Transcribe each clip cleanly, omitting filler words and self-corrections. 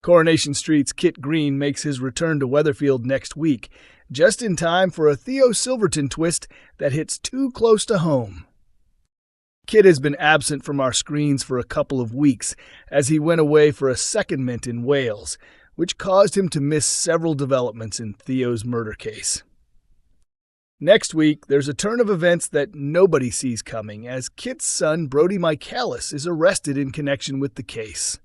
Coronation Street's Kit Green makes his return to Weatherfield next week, just in time for a Theo Silverton twist that hits too close to home. Kit has been absent from our screens for a couple of weeks as he went away for a secondment in Wales, which caused him to miss several developments in Theo's murder case. Next week, there's a turn of events that nobody sees coming as Kit's son, Brody Michaelis, is arrested in connection with the case.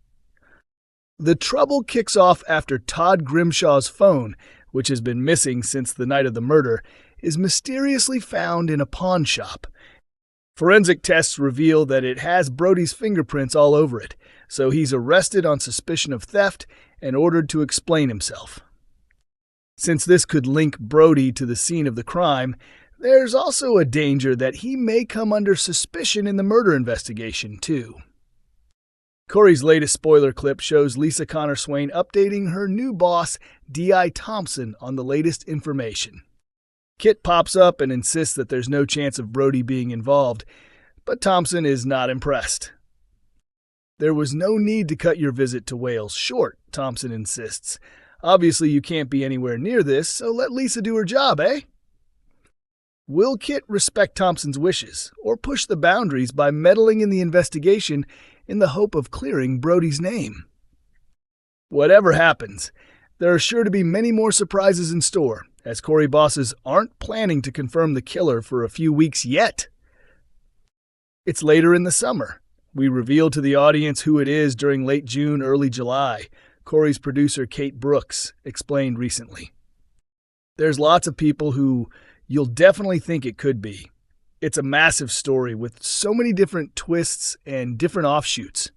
The trouble kicks off after Todd Grimshaw's phone, which has been missing since the night of the murder, is mysteriously found in a pawn shop. Forensic tests reveal that it has Brody's fingerprints all over it, so he's arrested on suspicion of theft and ordered to explain himself. Since this could link Brody to the scene of the crime, there's also a danger that he may come under suspicion in the murder investigation, too. Corrie's latest spoiler clip shows Lisa Connor Swain updating her new boss, D.I. Thompson, on the latest information. Kit pops up and insists that there's no chance of Brody being involved, but Thompson is not impressed. "There was no need to cut your visit to Wales short," Thompson insists. "Obviously you can't be anywhere near this, so let Lisa do her job, eh?" Will Kit respect Thompson's wishes, or push the boundaries by meddling in the investigation in the hope of clearing Brody's name? Whatever happens, there are sure to be many more surprises in store, as Corrie bosses aren't planning to confirm the killer for a few weeks yet. It's later in the summer. We reveal to the audience who it is during late June, early July, Corrie's producer Kate Brooks explained recently. "There's lots of people who you'll definitely think it could be. It's a massive story with so many different twists and different offshoots.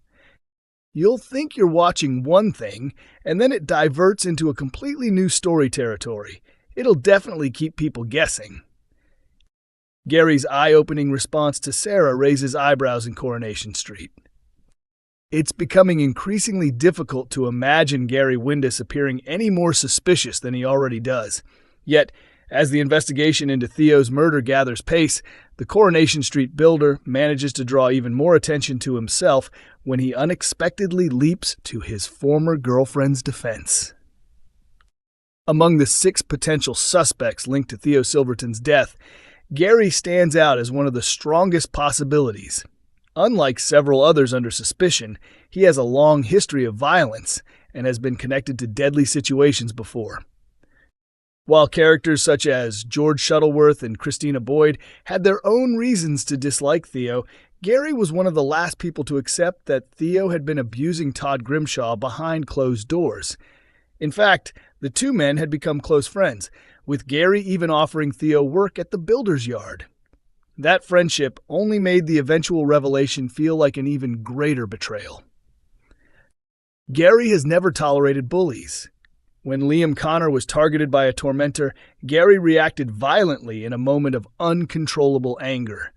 You'll think you're watching one thing, and then it diverts into a completely new story territory. It'll definitely keep people guessing." Gary's eye-opening response to Sarah raises eyebrows in Coronation Street. It's becoming increasingly difficult to imagine Gary Windus appearing any more suspicious than he already does. Yet, as the investigation into Theo's murder gathers pace, the Coronation Street builder manages to draw even more attention to himself when he unexpectedly leaps to his former girlfriend's defense. Among the 6 potential suspects linked to Theo Silverton's death, Gary stands out as one of the strongest possibilities. Unlike several others under suspicion, he has a long history of violence and has been connected to deadly situations before. While characters such as George Shuttleworth and Christina Boyd had their own reasons to dislike Theo, Gary was one of the last people to accept that Theo had been abusing Todd Grimshaw behind closed doors. In fact, the two men had become close friends, with Gary even offering Theo work at the builder's yard. That friendship only made the eventual revelation feel like an even greater betrayal. Gary has never tolerated bullies. When Liam Connor was targeted by a tormentor, Gary reacted violently in a moment of uncontrollable anger.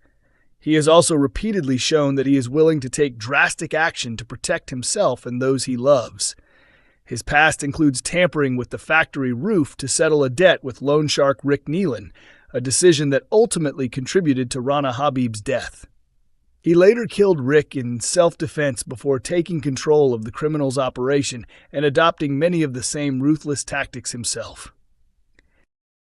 He has also repeatedly shown that he is willing to take drastic action to protect himself and those he loves. His past includes tampering with the factory roof to settle a debt with loan shark Rick Nealon, a decision that ultimately contributed to Rana Habib's death. He later killed Rick in self-defense before taking control of the criminal's operation and adopting many of the same ruthless tactics himself.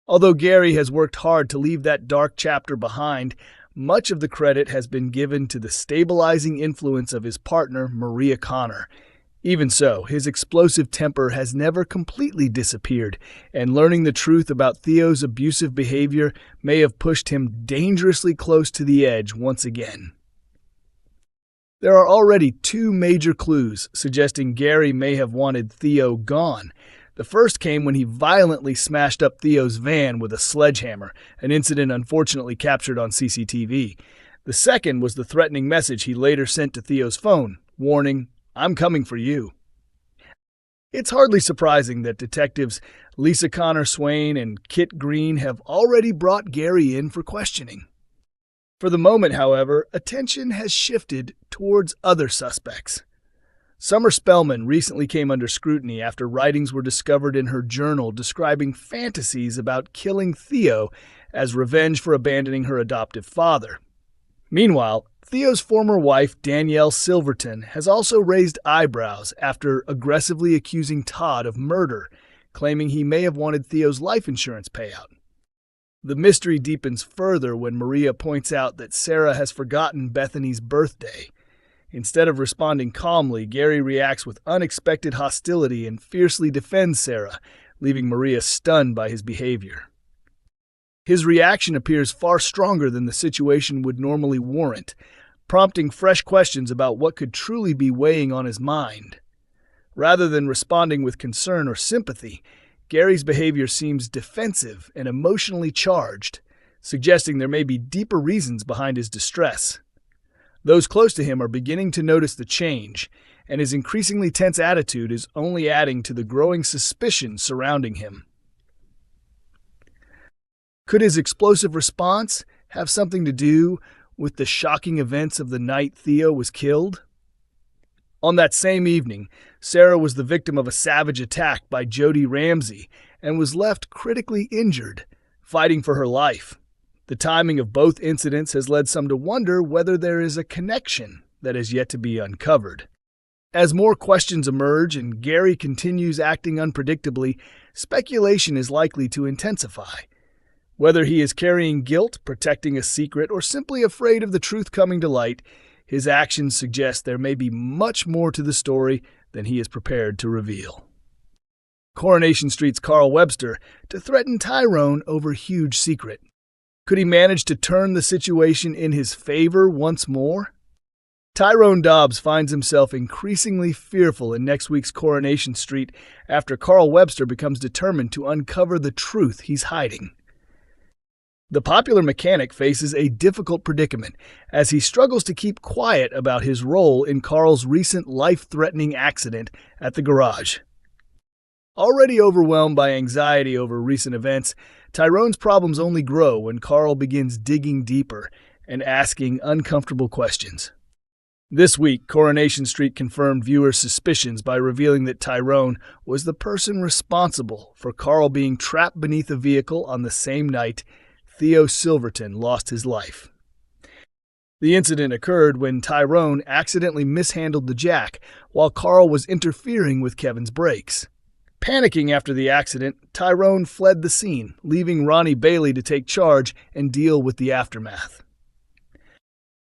Although Gary has worked hard to leave that dark chapter behind, much of the credit has been given to the stabilizing influence of his partner, Maria Connor. Even so, his explosive temper has never completely disappeared, and learning the truth about Theo's abusive behavior may have pushed him dangerously close to the edge once again. There are already 2 major clues suggesting Gary may have wanted Theo gone. The first came when he violently smashed up Theo's van with a sledgehammer, an incident unfortunately captured on CCTV. The second was the threatening message he later sent to Theo's phone, warning, "I'm coming for you." It's hardly surprising that detectives Lisa Connor Swain and Kit Green have already brought Gary in for questioning. For the moment, however, attention has shifted towards other suspects. Summer Spellman recently came under scrutiny after writings were discovered in her journal describing fantasies about killing Theo as revenge for abandoning her adoptive father. Meanwhile, Theo's former wife, Danielle Silverton, has also raised eyebrows after aggressively accusing Todd of murder, claiming he may have wanted Theo's life insurance payout. The mystery deepens further when Maria points out that Sarah has forgotten Bethany's birthday. Instead of responding calmly, Gary reacts with unexpected hostility and fiercely defends Sarah, leaving Maria stunned by his behavior. His reaction appears far stronger than the situation would normally warrant, prompting fresh questions about what could truly be weighing on his mind. Rather than responding with concern or sympathy, Gary's behavior seems defensive and emotionally charged, suggesting there may be deeper reasons behind his distress. Those close to him are beginning to notice the change, and his increasingly tense attitude is only adding to the growing suspicion surrounding him. Could his explosive response have something to do with the shocking events of the night Theo was killed? On that same evening, Sarah was the victim of a savage attack by Jody Ramsey and was left critically injured, fighting for her life. The timing of both incidents has led some to wonder whether there is a connection that has yet to be uncovered. As more questions emerge and Gary continues acting unpredictably, speculation is likely to intensify. Whether he is carrying guilt, protecting a secret, or simply afraid of the truth coming to light, his actions suggest there may be much more to the story than he is prepared to reveal. Coronation Street's Carl Webster to threaten Tyrone over huge secret. Could he manage to turn the situation in his favor once more? Tyrone Dobbs finds himself increasingly fearful in next week's Coronation Street after Carl Webster becomes determined to uncover the truth he's hiding. The popular mechanic faces a difficult predicament as he struggles to keep quiet about his role in Carl's recent life-threatening accident at the garage. Already overwhelmed by anxiety over recent events, Tyrone's problems only grow when Carl begins digging deeper and asking uncomfortable questions. This week, Coronation Street confirmed viewers' suspicions by revealing that Tyrone was the person responsible for Carl being trapped beneath a vehicle on the same night Theo Silverton lost his life. The incident occurred when Tyrone accidentally mishandled the jack while Carl was interfering with Kevin's brakes. Panicking after the accident, Tyrone fled the scene, leaving Ronnie Bailey to take charge and deal with the aftermath.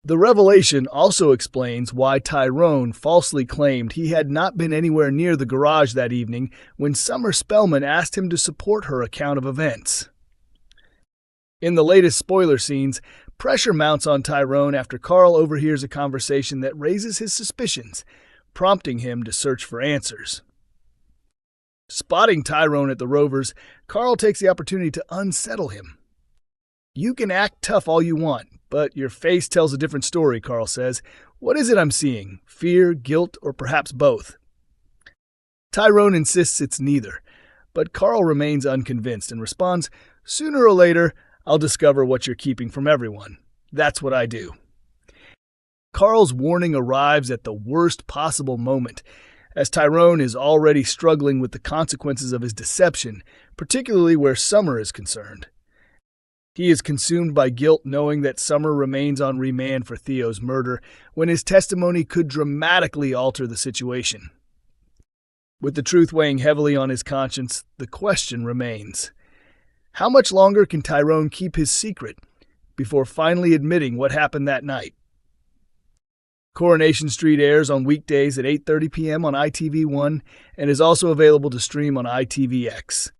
The revelation also explains why Tyrone falsely claimed he had not been anywhere near the garage that evening when Summer Spellman asked him to support her account of events. In the latest spoiler scenes, pressure mounts on Tyrone after Carl overhears a conversation that raises his suspicions, prompting him to search for answers. Spotting Tyrone at the Rovers, Carl takes the opportunity to unsettle him. "You can act tough all you want, but your face tells a different story," Carl says. "What is it I'm seeing? Fear, guilt, or perhaps both?" Tyrone insists it's neither, but Carl remains unconvinced and responds, "Sooner or later, I'll discover what you're keeping from everyone. That's what I do." Carl's warning arrives at the worst possible moment, as Tyrone is already struggling with the consequences of his deception, particularly where Summer is concerned. He is consumed by guilt knowing that Summer remains on remand for Theo's murder when his testimony could dramatically alter the situation. With the truth weighing heavily on his conscience, the question remains: how much longer can Tyrone keep his secret before finally admitting what happened that night? Coronation Street airs on weekdays at 8:30 p.m. on ITV1 and is also available to stream on ITVX.